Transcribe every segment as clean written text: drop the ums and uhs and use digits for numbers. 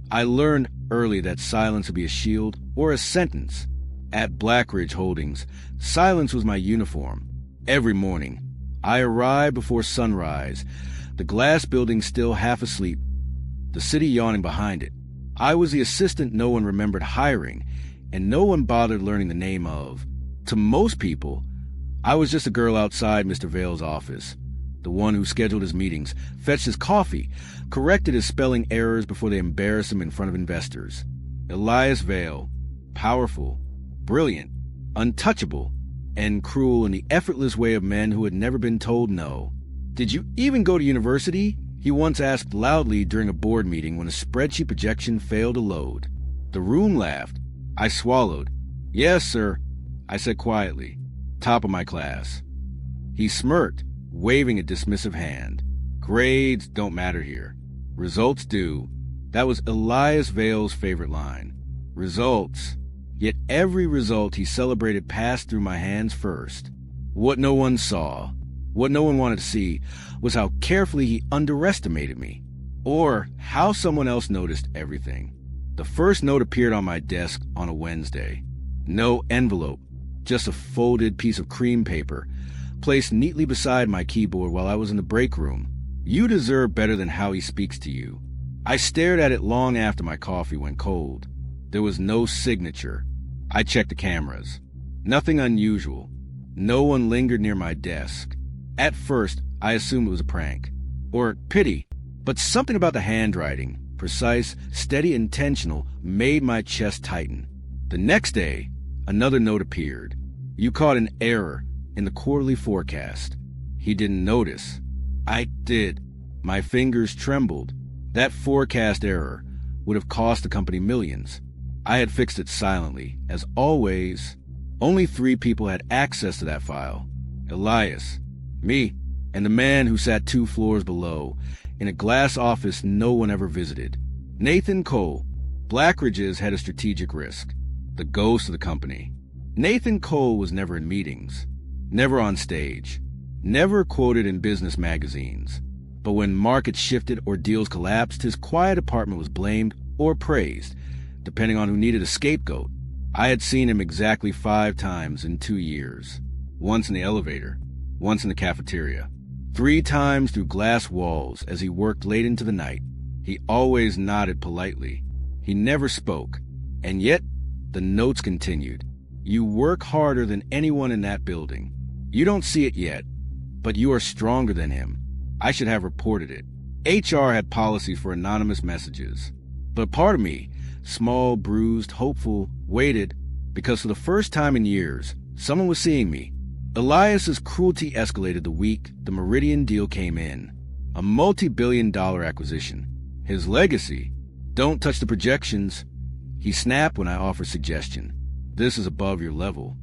I learned early that silence would be a shield or a sentence. At Blackridge Holdings, silence was my uniform. Every morning, I arrived before sunrise, the glass building still half asleep, the city yawning behind it. I was the assistant no one remembered hiring, and no one bothered learning the name of. To most people, I was just a girl outside Mr. Vale's office, the one who scheduled his meetings, fetched his coffee, corrected his spelling errors before they embarrassed him in front of investors. Elias Vale, powerful, brilliant, untouchable, and cruel in the effortless way of men who had never been told no. "Did you even go to university?" he once asked loudly during a board meeting when a spreadsheet projection failed to load. The room laughed. I swallowed. "Yes, sir," I said quietly. "Top of my class." He smirked, waving a dismissive hand. "Grades don't matter here. Results do." That was Elias Vale's favorite line. Results. Yet every result he celebrated passed through my hands first. What no one saw, what no one wanted to see, was how carefully he underestimated me, or how someone else noticed everything. The first note appeared on my desk on a Wednesday. No envelope, just a folded piece of cream paper, placed neatly beside my keyboard while I was in the break room. "You deserve better than how he speaks to you." I stared at it long after my coffee went cold. There was no signature. I checked the cameras. Nothing unusual. No one lingered near my desk. At first, I assumed it was a prank. Or pity. But something about the handwriting, precise, steady, intentional, made my chest tighten. The next day, another note appeared. "You caught an error in the quarterly forecast." He didn't notice. I did. My fingers trembled. That forecast error would have cost the company millions. I had fixed it silently, as always. Only 3 people had access to that file. Elias, me, and the man who sat 2 floors below, in a glass office no one ever visited. Nathan Cole, Blackridge's head of strategic risk, the ghost of the company. Nathan Cole was never in meetings, never on stage, never quoted in business magazines. But when markets shifted or deals collapsed, his quiet apartment was blamed or praised, depending on who needed a scapegoat. I had seen him exactly 5 times in 2 years. Once in the elevator, once in the cafeteria. 3 times through glass walls as he worked late into the night. He always nodded politely. He never spoke. And yet, the notes continued. "You work harder than anyone in that building. You don't see it yet, but you are stronger than him. I should have reported it." HR had policies for anonymous messages. But part of me, small, bruised, hopeful, waited, because for the first time in years, someone was seeing me. Elias's cruelty escalated the week the Meridian deal came in, a multi-billion-dollar acquisition. His legacy, "Don't touch the projections," he snapped when I offered suggestion. "This is above your level."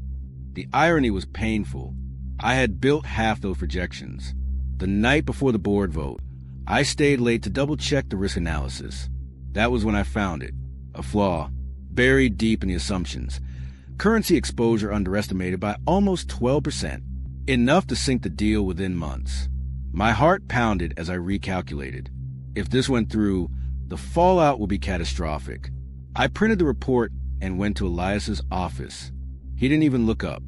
The irony was painful. I had built half those projections. The night before the board vote, I stayed late to double-check the risk analysis. That was when I found it. A flaw, buried deep in the assumptions. Currency exposure underestimated by almost 12%, enough to sink the deal within months. My heart pounded as I recalculated. If this went through, the fallout would be catastrophic. I printed the report and went to Elias's office. He didn't even look up.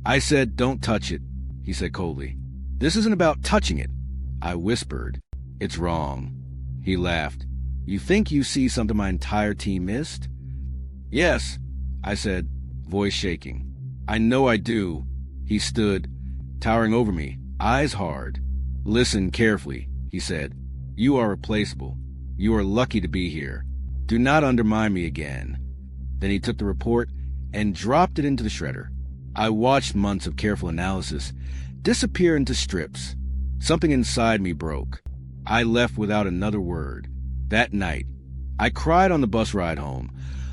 I said, "Don't touch it," he said coldly. "This isn't about touching it," I whispered. "It's wrong." He laughed. "You think you see something my entire team missed?" "Yes," I said, voice shaking. "I know I do." He stood, towering over me, eyes hard. "Listen carefully," he said. "You are replaceable. You are lucky to be here. Do not undermine me again." Then he took the report and dropped it into the shredder. I watched months of careful analysis disappear into strips. Something inside me broke. I left without another word. That night, I cried on the bus ride home,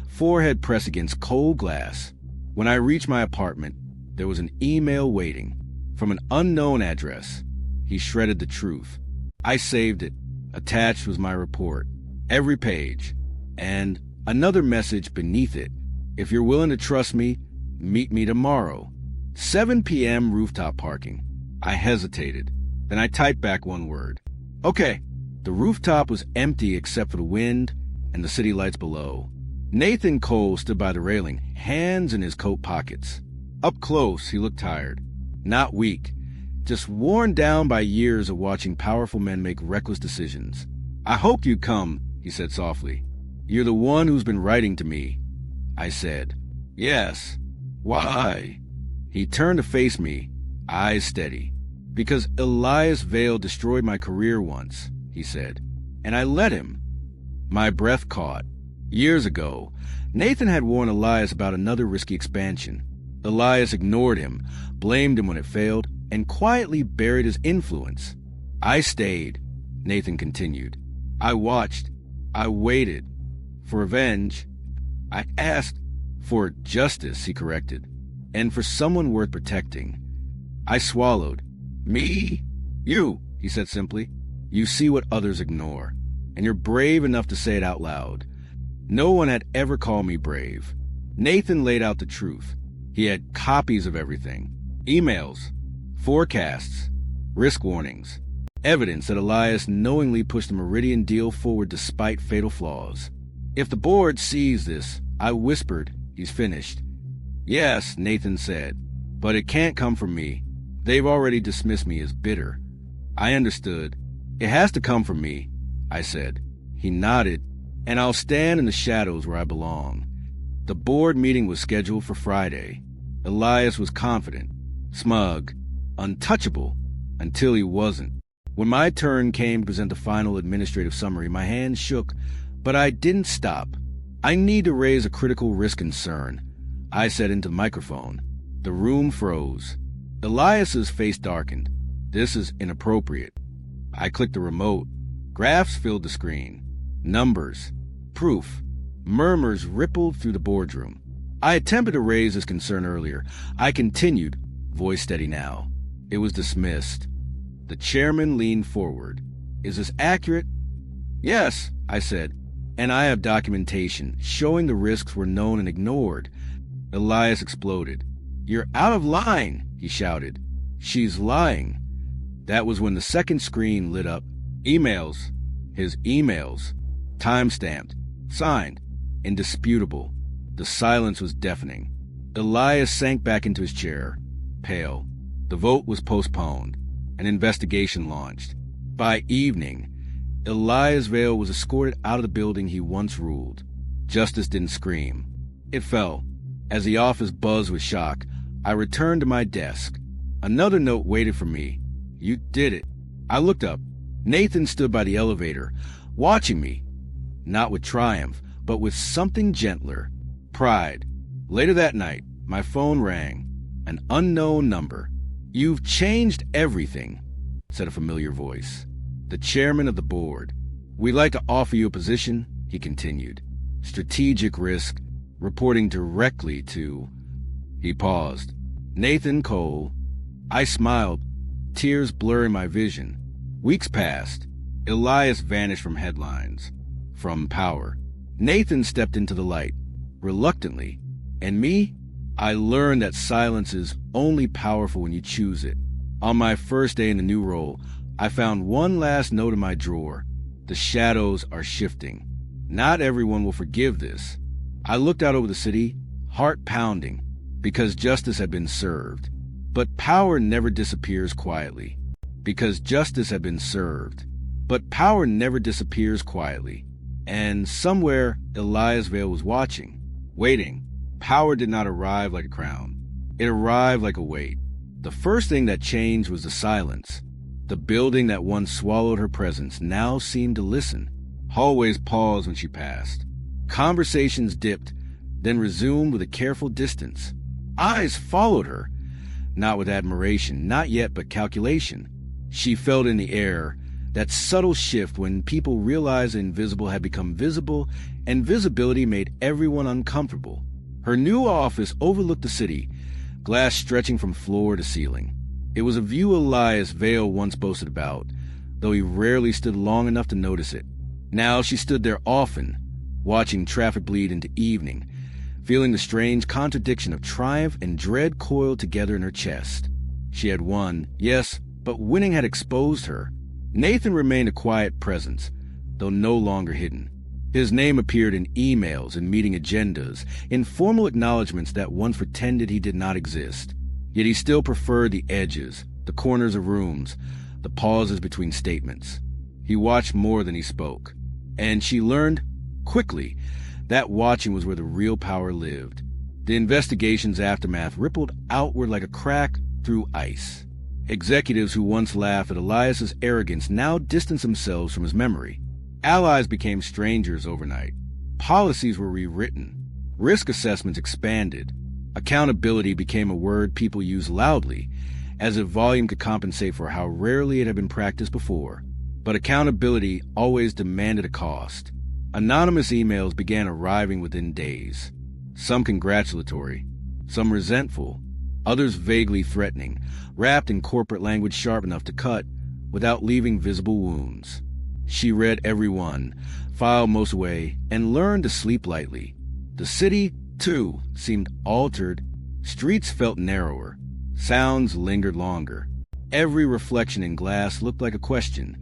forehead pressed against cold glass. When I reached my apartment, there was an email waiting from an unknown address. He shredded the truth. I saved it. Attached was my report, every page, and another message beneath it. "If you're willing to trust me, meet me tomorrow. 7 p.m. rooftop parking." I hesitated. Then I typed back one word. Okay. The rooftop was empty except for the wind and the city lights below. Nathan Cole stood by the railing, hands in his coat pockets. Up close, he looked tired. Not weak, just worn down by years of watching powerful men make reckless decisions. "I hoped you'd come," he said softly. "You're the one who's been writing to me." I said, "Yes." "Why?" He turned to face me, eyes steady. "Because Elias Vale destroyed my career once," he said, "and I let him." My breath caught. Years ago, Nathan had warned Elias about another risky expansion. Elias ignored him, blamed him when it failed, and quietly buried his influence. "I stayed," Nathan continued. "I watched. I waited. For revenge. I asked for justice," he corrected, "and for someone worth protecting." I swallowed. "Me?" "You," he said simply. "You see what others ignore, and you're brave enough to say it out loud." No one had ever called me brave. Nathan laid out the truth. He had copies of everything. Emails, forecasts, risk warnings, evidence that Elias knowingly pushed the Meridian deal forward despite fatal flaws. "If the board sees this," I whispered, "he's finished." "Yes," Nathan said, "but it can't come from me. They've already dismissed me as bitter." I understood. "It has to come from me," I said. He nodded. "And I'll stand in the shadows where I belong." The board meeting was scheduled for Friday. Elias was confident, smug, untouchable, until he wasn't. When my turn came to present the final administrative summary, my hands shook, but I didn't stop. "I need to raise a critical risk concern," I said into the microphone. The room froze. Elias's face darkened. "This is inappropriate." I clicked the remote. Graphs filled the screen. Numbers. Proof. Murmurs rippled through the boardroom. I attempted to raise this concern earlier. I continued, voice steady now. It was dismissed. The chairman leaned forward. "Is this accurate?" "Yes," I said, "and I have documentation showing the risks were known and ignored." Elias exploded. "You're out of line," he shouted. "She's lying." That was when the second screen lit up. Emails. His emails. Time-stamped. Signed. Indisputable. The silence was deafening. Elias sank back into his chair, pale. The vote was postponed. An investigation launched. By evening, Elias Vale was escorted out of the building he once ruled. Justice didn't scream. It fell. As the office buzzed with shock, I returned to my desk. Another note waited for me. "You did it." I looked up. Nathan stood by the elevator, watching me, not with triumph, but with something gentler, pride. Later that night, my phone rang. An unknown number. "You've changed everything," said a familiar voice. The chairman of the board. "We'd like to offer you a position," he continued. "Strategic risk, reporting directly to..." He paused. "Nathan Cole." I smiled, tears blurring my vision. Weeks passed. Elias vanished from headlines, from power. Nathan stepped into the light, reluctantly. And me? I learned that silence is only powerful when you choose it. On my first day in the new role, I found one last note in my drawer. The shadows are shifting. Not everyone will forgive this. I looked out over the city, heart pounding, because justice had been served. But power never disappears quietly. Because justice had been served. But power never disappears quietly. And somewhere, Elias Vale was watching, waiting. Power did not arrive like a crown. It arrived like a weight. The first thing that changed was the silence. The building that once swallowed her presence now seemed to listen. Hallways paused when she passed. Conversations dipped, then resumed with a careful distance. Eyes followed her, not with admiration, not yet, but calculation. She felt in the air that subtle shift when people realized the invisible had become visible, and visibility made everyone uncomfortable. Her new office overlooked the city, glass stretching from floor to ceiling. It was a view Elias Vale once boasted about, though he rarely stood long enough to notice it. Now she stood there often, watching traffic bleed into evening, feeling the strange contradiction of triumph and dread coiled together in her chest. She had won, yes, but winning had exposed her. Nathan remained a quiet presence, though no longer hidden. His name appeared in emails and meeting agendas, in formal acknowledgments that once pretended he did not exist. Yet he still preferred the edges, the corners of rooms, the pauses between statements. He watched more than he spoke. And she learned, quickly, that watching was where the real power lived. The investigation's aftermath rippled outward like a crack through ice. Executives who once laughed at Elias's arrogance now distanced themselves from his memory. Allies became strangers overnight. Policies were rewritten. Risk assessments expanded. Accountability became a word people used loudly, as if volume could compensate for how rarely it had been practiced before. But accountability always demanded a cost. Anonymous emails began arriving within days. Some congratulatory, some resentful, others vaguely threatening, wrapped in corporate language sharp enough to cut without leaving visible wounds. She read every one, filed most away, and learned to sleep lightly. The city, too, seemed altered. Streets felt narrower. Sounds lingered longer. Every reflection in glass looked like a question.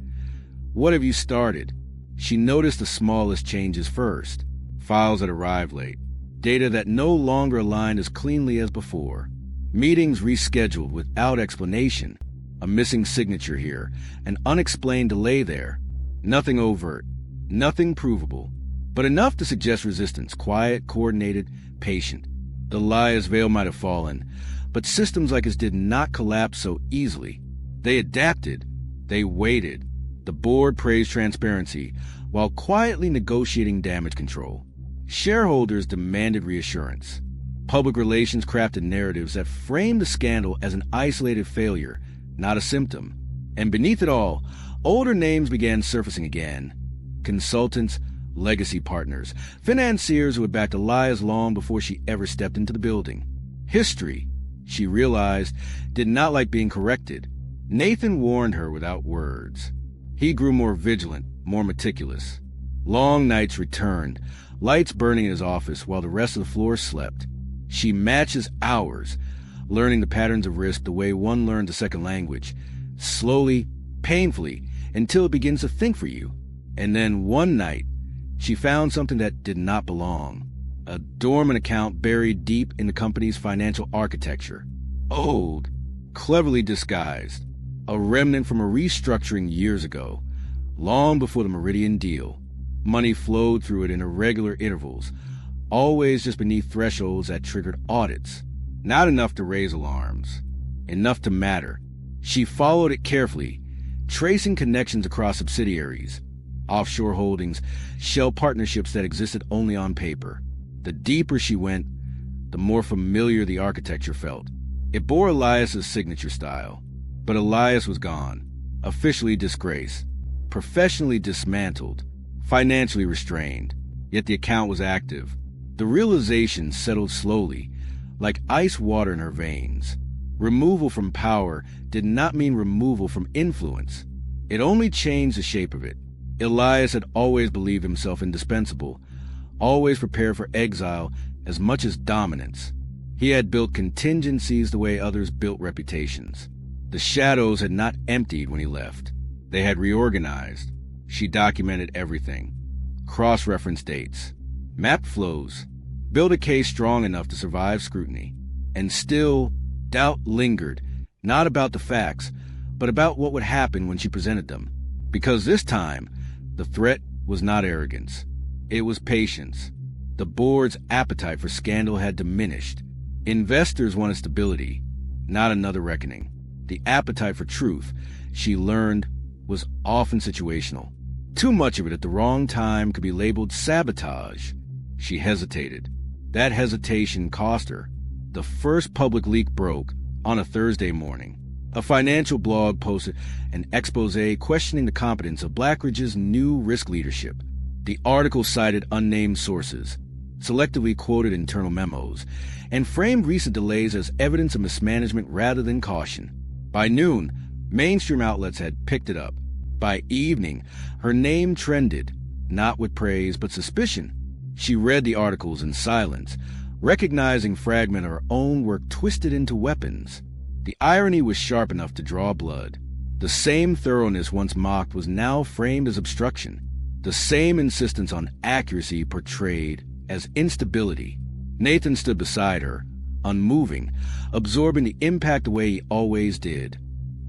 What have you started? She noticed the smallest changes first. Files that arrived late. Data that no longer aligned as cleanly as before. Meetings rescheduled without explanation. A missing signature here. An unexplained delay there. Nothing overt. Nothing provable. But enough to suggest resistance. Quiet, coordinated, patient. The Elias veil might have fallen, but systems like his did not collapse so easily. They adapted. They waited. The board praised transparency, while quietly negotiating damage control. Shareholders demanded reassurance. Public relations crafted narratives that framed the scandal as an isolated failure, not a symptom. And beneath it all, older names began surfacing again. Consultants, legacy partners, financiers who had backed Elias long before she ever stepped into the building. History, she realized, did not like being corrected. Nathan warned her without words. He grew more vigilant, more meticulous. Long nights returned, lights burning in his office while the rest of the floor slept. She matches hours, learning the patterns of risk the way one learns a second language, slowly, painfully, until it begins to think for you. And then one night, she found something that did not belong. A dormant account buried deep in the company's financial architecture. Old, cleverly disguised. A remnant from a restructuring years ago, long before the Meridian deal. Money flowed through it in irregular intervals, always just beneath thresholds that triggered audits. Not enough to raise alarms. Enough to matter. She followed it carefully, tracing connections across subsidiaries, offshore holdings, shell partnerships that existed only on paper. The deeper she went, the more familiar the architecture felt. It bore Elias's signature style. But Elias was gone, officially disgraced, professionally dismantled, financially restrained. Yet the account was active. The realization settled slowly, like ice water in her veins. Removal from power did not mean removal from influence. It only changed the shape of it. Elias had always believed himself indispensable, always prepared for exile as much as dominance. He had built contingencies the way others built reputations. The shadows had not emptied when he left. They had reorganized. She documented everything. Cross-referenced dates. Mapped flows. Built a case strong enough to survive scrutiny. And still, doubt lingered, not about the facts, but about what would happen when she presented them. Because this time, the threat was not arrogance. It was patience. The board's appetite for scandal had diminished. Investors wanted stability, not another reckoning. The appetite for truth, she learned, was often situational. Too much of it at the wrong time could be labeled sabotage. She hesitated. That hesitation cost her. The first public leak broke on a Thursday morning. A financial blog posted an expose questioning the competence of Blackridge's new risk leadership. The article cited unnamed sources, selectively quoted internal memos, and framed recent delays as evidence of mismanagement rather than caution. By noon, mainstream outlets had picked it up. By evening, her name trended, not with praise but suspicion. She read the articles in silence, recognizing fragments of her own work twisted into weapons. The irony was sharp enough to draw blood. The same thoroughness once mocked was now framed as obstruction. The same insistence on accuracy portrayed as instability. Nathan stood beside her, unmoving, absorbing the impact the way he always did,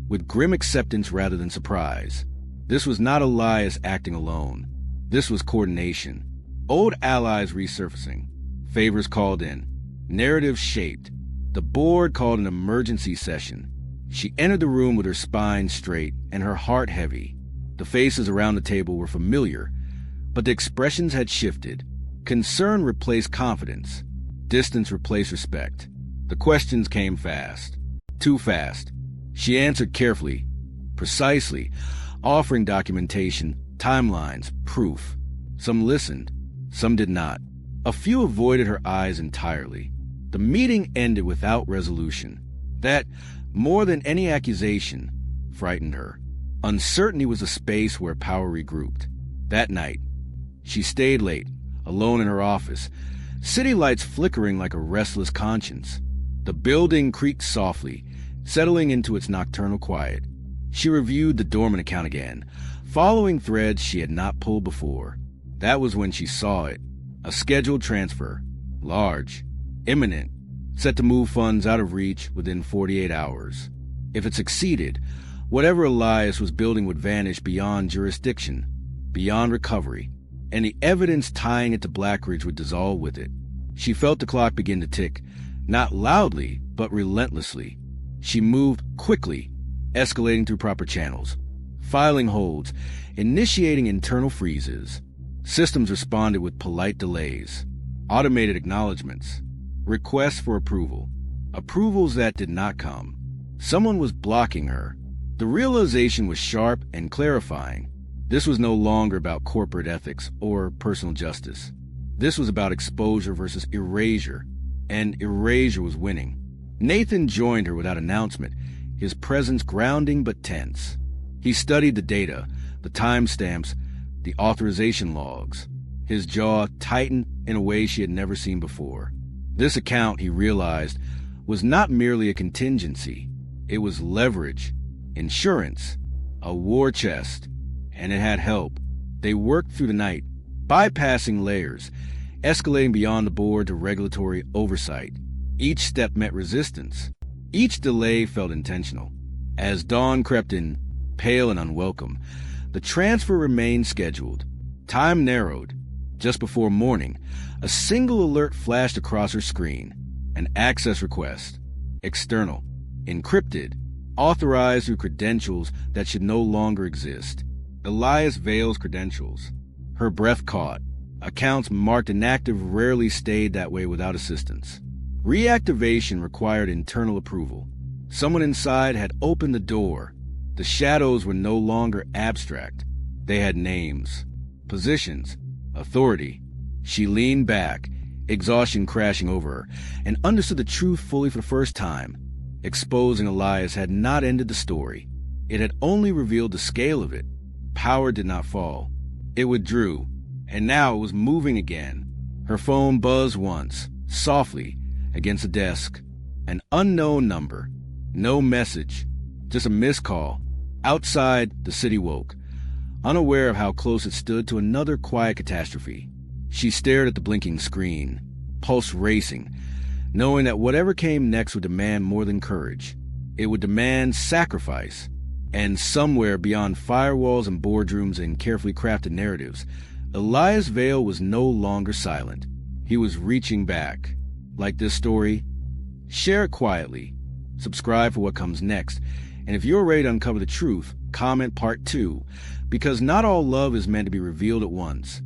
with grim acceptance rather than surprise. This was not Elias acting alone. This was coordination. Old allies resurfacing. Favors called in. Narrative shaped. The board called an emergency session. She entered the room with her spine straight and her heart heavy. The faces around the table were familiar, but the expressions had shifted. Concern replaced confidence. Distance replaced respect. The questions came fast. Too fast. She answered carefully, precisely, offering documentation, timelines, proof. Some listened, some did not. A few avoided her eyes entirely. The meeting ended without resolution. That, more than any accusation, frightened her. Uncertainty was a space where power regrouped. That night, she stayed late, alone in her office, city lights flickering like a restless conscience. The building creaked softly, settling into its nocturnal quiet. She reviewed the dormant account again, following threads she had not pulled before. That was when she saw it. A scheduled transfer. Large. Imminent. Set to move funds out of reach within 48 hours. If it succeeded, whatever Elias was building would vanish beyond jurisdiction, beyond recovery, and the evidence tying it to Blackridge would dissolve with it. She felt the clock begin to tick, not loudly, but relentlessly. She moved quickly, escalating through proper channels, filing holds, initiating internal freezes. Systems responded with polite delays, automated acknowledgments, requests for approval, approvals that did not come. Someone was blocking her. The realization was sharp and clarifying. This was no longer about corporate ethics or personal justice. This was about exposure versus erasure, and erasure was winning. Nathan joined her without announcement, his presence grounding but tense. He studied the data, the timestamps, the authorization logs. His jaw tightened in a way she had never seen before. This account, he realized, was not merely a contingency. It was leverage, insurance, a war chest, and it had help. They worked through the night, bypassing layers, escalating beyond the board to regulatory oversight. Each step met resistance. Each delay felt intentional. As dawn crept in, pale and unwelcome, the transfer remained scheduled. Time narrowed. Just before morning, a single alert flashed across her screen. An access request. External. Encrypted. Authorized through credentials that should no longer exist. Elias Vale's credentials. Her breath caught. Accounts marked inactive rarely stayed that way without assistance. Reactivation required internal approval. Someone inside had opened the door. The shadows were no longer abstract. They had names, positions, authority. She leaned back, exhaustion crashing over her, and understood the truth fully for the first time. Exposing Elias had not ended the story. It had only revealed the scale of it. Power did not fall. It withdrew, and now it was moving again. Her phone buzzed once, softly, against the desk. An unknown number. No message. Just a missed call. Outside, the city woke, unaware of how close it stood to another quiet catastrophe. She stared at the blinking screen, pulse racing, knowing that whatever came next would demand more than courage. It would demand sacrifice. And somewhere beyond firewalls and boardrooms and carefully crafted narratives, Elias Vale was no longer silent. He was reaching back. Like this story? Share it quietly. Subscribe for what comes next. And if you're ready to uncover the truth, comment part 2, because not all love is meant to be revealed at once.